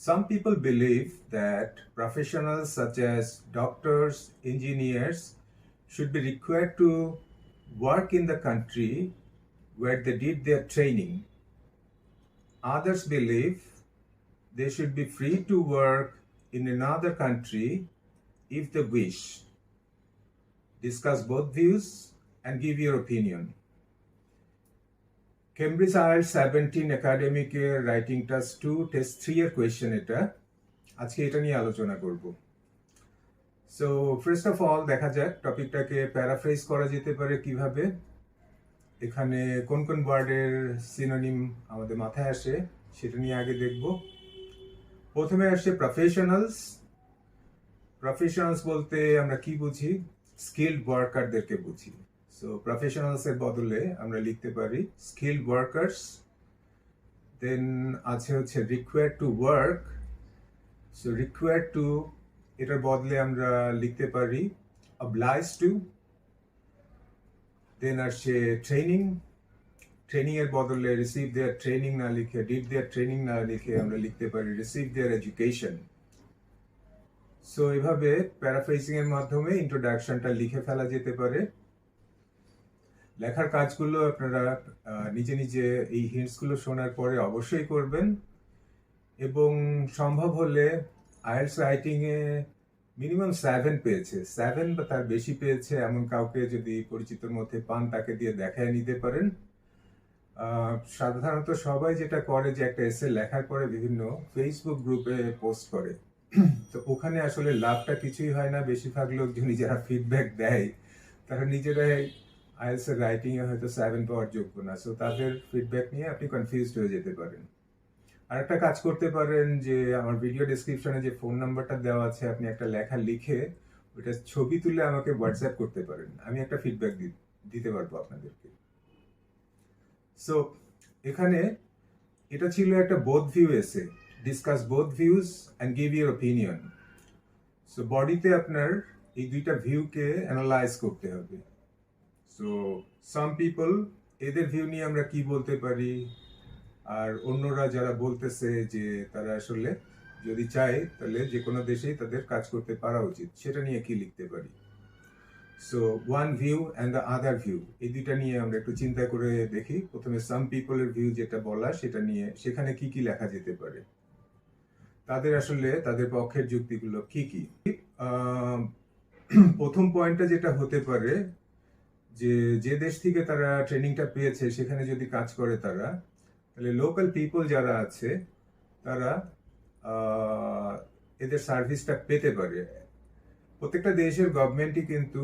Some people believe that professionals such as doctors, engineers should be required to work in the country where they did their training. Others believe they should be free to work in another country if they wish. Discuss both views and give your opinion. Cambridge IELTS 17 academic এর writing task 2 test 3 এর question এটা আজকে এটা নিয়ে আলোচনা করব। So first of all দেখা যাক টপিকটাকে প্যারাফ্রেজ করা যেতে পারে কিভাবে, এখানে কোন কোন ওয়ার্ডের সিনোনিম আমাদের মাথায় আসে সেটা নিয়ে আগে দেখব। প্রথমে আসে প্রফেশনালস। প্রফেশনালস বলতে আমরা কি বুঝি? স্কিলড ওয়ার্কারদেরকে বুঝি। সো প্রফেশনালস এর বদলে আমরা লিখতে পারি স্কিলড ওয়ার্কার্স। দেন আছে হচ্ছে required to work. So required to এটার বদলে আমরা লিখতে পারি অবলাইজ টু। দেন আসছে ট্রেনিং। ট্রেনিং এর বদলে রিসিভ দেয়ার ট্রেনিং না লিখে, ডিড দেয়ার ট্রেনিং না লিখে আমরা লিখতে পারি রিসিভ দেয়ার এডুকেশন। সো এভাবে প্যারাফ্রেজিং এর মাধ্যমে ইন্ট্রোডাকশনটা লিখে ফেলা যেতে পারে। লেখার কাজগুলো আপনারা নিজে নিজে এই হিন্টসগুলো শোনার পরে অবশ্যই করবেন, এবং সম্ভব হলে আইএলটিএস রাইটিং এ মিনিমাম 7 পেয়েছে, 7 বা তার বেশি পেয়েছে এমন কাউকে যদি পরিচিতর মধ্যে পান তাকে দিয়ে দেখায় নিতে পারেন। সাধারণত সবাই যেটা করে যে একটা এসে লেখার পরে বিভিন্ন ফেসবুক গ্রুপে পোস্ট করে, তো ওখানে আসলে লাভটা কিছুই হয় না। বেশিরভাগ লোকজনই যারা ফিডব্যাক দেয় তারা নিজেরাই আইএলটিএস এর রাইটিং এ হয়তো 7 পাওয়ার যোগ্য না। সো তাদের ফিডব্যাক নিয়ে আপনি কনফিউজড হয়ে যেতে পারেন। আর একটা কাজ করতে পারেন যে আমার ভিডিও ডেসক্রিপশনে যে ফোন নাম্বারটা দেওয়া আছে, আপনি একটা লেখা লিখে ওইটা ছবি তুলে আমাকে হোয়াটসঅ্যাপ করতে পারেন, আমি একটা ফিডব্যাক দিতে পারবো আপনাদেরকে। সো এখানে এটা ছিল একটা বোথ ভিউ এসে, discuss both views and give your opinion. So বডিতে আপনার এই দুইটা ভিউকে অ্যানালাইজ করতে হবে। সো সাম পিপল, এদের ভিউ নিয়ে আমরা কি বলতে পারি, আর অন্যরা যারা বলতেছে যে তারা আসলে যদি চায় তাহলে যে কোনো দেশেই তাদের কাজ করতে পারা উচিত, সেটা নিয়ে কি লিখতে পারি। So one view and the other view, এই দুইটা নিয়ে আমরা একটু চিন্তা করে দেখি। প্রথমে সাম পিপলের ভিউ যেটা বলা সেটা নিয়ে সেখানে কি কি লেখা যেতে পারে, তাদের আসলে তাদের পক্ষের যুক্তিগুলো কি কি। প্রথম পয়েন্টটা যেটা হতে পারে যে যে দেশ থেকে তারা ট্রেনিংটা পেয়েছে সেখানে যদি কাজ করে তারা, তাহলে লোকাল পিপল যারা আছে তারা এদের সার্ভিসটা পেতে পারে। প্রত্যেকটা দেশের গভর্নমেন্টই কিন্তু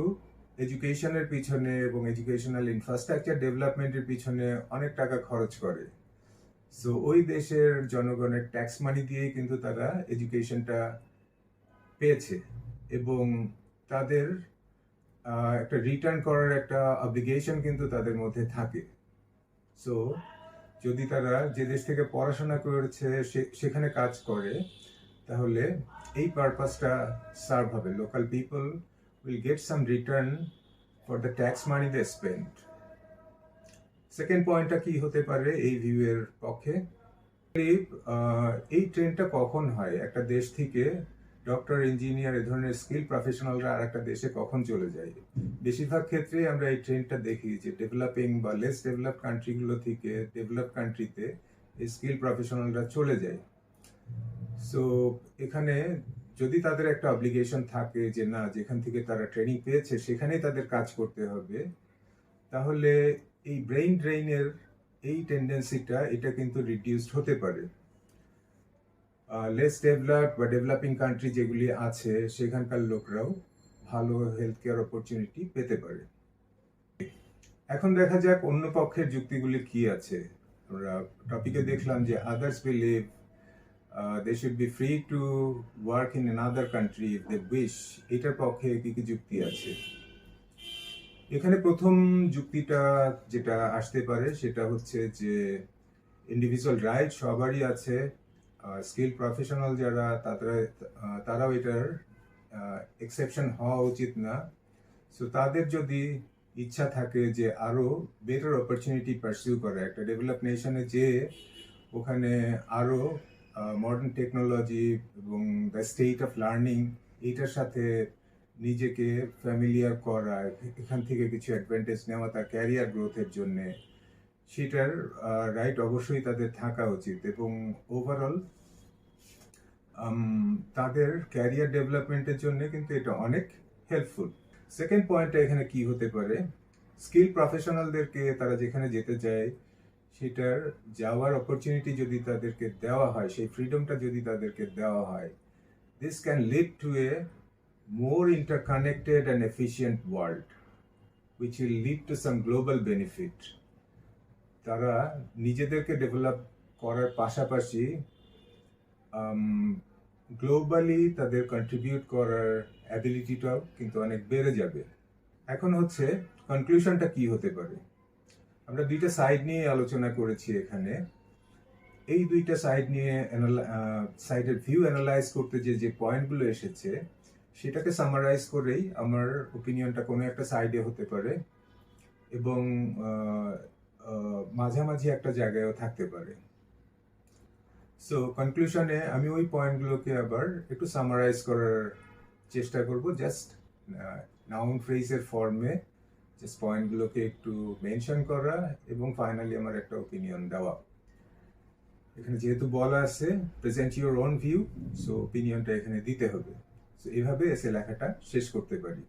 এডুকেশনের পিছনে এবং এডুকেশনাল ইনফ্রাস্ট্রাকচার ডেভেলপমেন্টের পিছনে অনেক টাকা খরচ করে। সো ওই দেশের জনগণের ট্যাক্স মানি দিয়েই কিন্তু তারা এডুকেশনটা পেয়েছে, এবং তাদের একটা রিটার্ন করার একটা অব্লিগেশন কিন্তু তাদের মধ্যে থাকে। সো যদি তারা যে দেশ থেকে পড়াশোনা করেছে সেখানে কাজ করে, তাহলে এই পারপাসটা সার্ভ হবে। Local people will get some return for the tax money they spend. Second পয়েন্টটা কি হতে পারে এই ভিউ এর পক্ষে? এই ট্রেনটা কখন হয়? একটা দেশ থেকে ডক্টর, ইঞ্জিনিয়ার এ ধরনের স্কিল প্রফেশনালরা আর একটা দেশে কখন চলে যায়? বেশিরভাগ ক্ষেত্রে আমরা এই ট্রেন্ডটা দেখি যে ডেভেলপিং বা লেস ডেভেলপ কান্ট্রিগুলো থেকে ডেভেলপ কান্ট্রিতে এই স্কিল প্রফেশনালরা চলে যায়। সো এখানে যদি তাদের একটা অব্লিগেশন থাকে যে না, যেখান থেকে তারা ট্রেনিং পেয়েছে সেখানেই তাদের কাজ করতে হবে, তাহলে এই ব্রেইন ড্রেইনের এই টেন্ডেন্সিটা এটা কিন্তু রিডিউসড হতে পারে। লেস ডেভেলপ বা ডেভেলপিং কান্ট্রি যেগুলি আছে সেখানকার লোকরাও ভালো হেলথ কেয়ার অপরচুনিটি পেতে পারে। এখন দেখা যাক অন্য পক্ষের যুক্তিগুলি কি আছে। আমরা টপিকে দেখলাম যে others believe they should be free to work in another country if they wish. এটার পক্ষে কি কি যুক্তি আছে? এখানে প্রথম যুক্তিটা যেটা আসতে পারে সেটা হচ্ছে যে ইন্ডিভিজুয়াল রাইট সবারই আছে। স্কিল প্রফেশনাল যারা তারাও এটার এক্সেপশন হওয়া উচিত না। সো তাদের যদি ইচ্ছা থাকে যে আরো বেটার অপরচুনিটি পারসিউ করে, একটা ডেভেলপ নেশনে যে ওখানে আরো মডার্ন টেকনোলজি এবং দ্য স্টেট অফ লার্নিং এইটার সাথে নিজেকে ফ্যামিলিয়ার করা, এখান থেকে কিছু অ্যাডভান্টেজ নেওয়া তার ক্যারিয়ার গ্রোথের জন্যে, সেটার রাইট অবশ্যই তাদের থাকা উচিত এবং ওভারঅল তাদের ক্যারিয়ার ডেভেলপমেন্টের জন্য কিন্তু এটা অনেক হেল্পফুল। সেকেন্ড পয়েন্টটা এখানে কি হতে পারে, স্কিল প্রফেশনালদেরকে তারা যেখানে যেতে চায় সেটার যাওয়ার অপরচুনিটি যদি তাদেরকে দেওয়া হয়, সেই ফ্রিডমটা যদি তাদেরকে দেওয়া হয়, this can lead to a more interconnected and efficient world which will lead to some global benefit. তারা নিজেদেরকে ডেভেলপ করার পাশাপাশি গ্লোবালি তাদের কন্ট্রিবিউট করার অ্যাবিলিটিটাও কিন্তু অনেক বেড়ে যাবে। এখন হচ্ছে কনক্লুশনটা কি হতে পারে। আমরা দুইটা সাইড নিয়ে আলোচনা করেছি এখানে। এই দুইটা সাইড নিয়ে সাইডের ভিউ অ্যানালাইজ করতে যে পয়েন্টগুলো এসেছে সেটাকে সামারাইজ করেই আমার ওপিনিয়নটা কোনো একটা সাইডে হতে পারে এবং মাঝামাঝি একটা জায়গায়ও থাকতে পারে। সো কনক্লুশনে আমি ওই পয়েন্টগুলোকে আবার একটু সামারাইজ করার চেষ্টা করব, জাস্ট নাউন ফ্রেজের ফর্মে জাস্ট পয়েন্টগুলোকে একটু মেনশন করা এবং ফাইনালি আমার একটা ওপিনিয়ন দেওয়া। এখানে যেহেতু বলা আছে present your own view, so ওপিনিয়নটা এখানে দিতে হবে। সো এইভাবে এসে লেখাটা শেষ করতে পারি।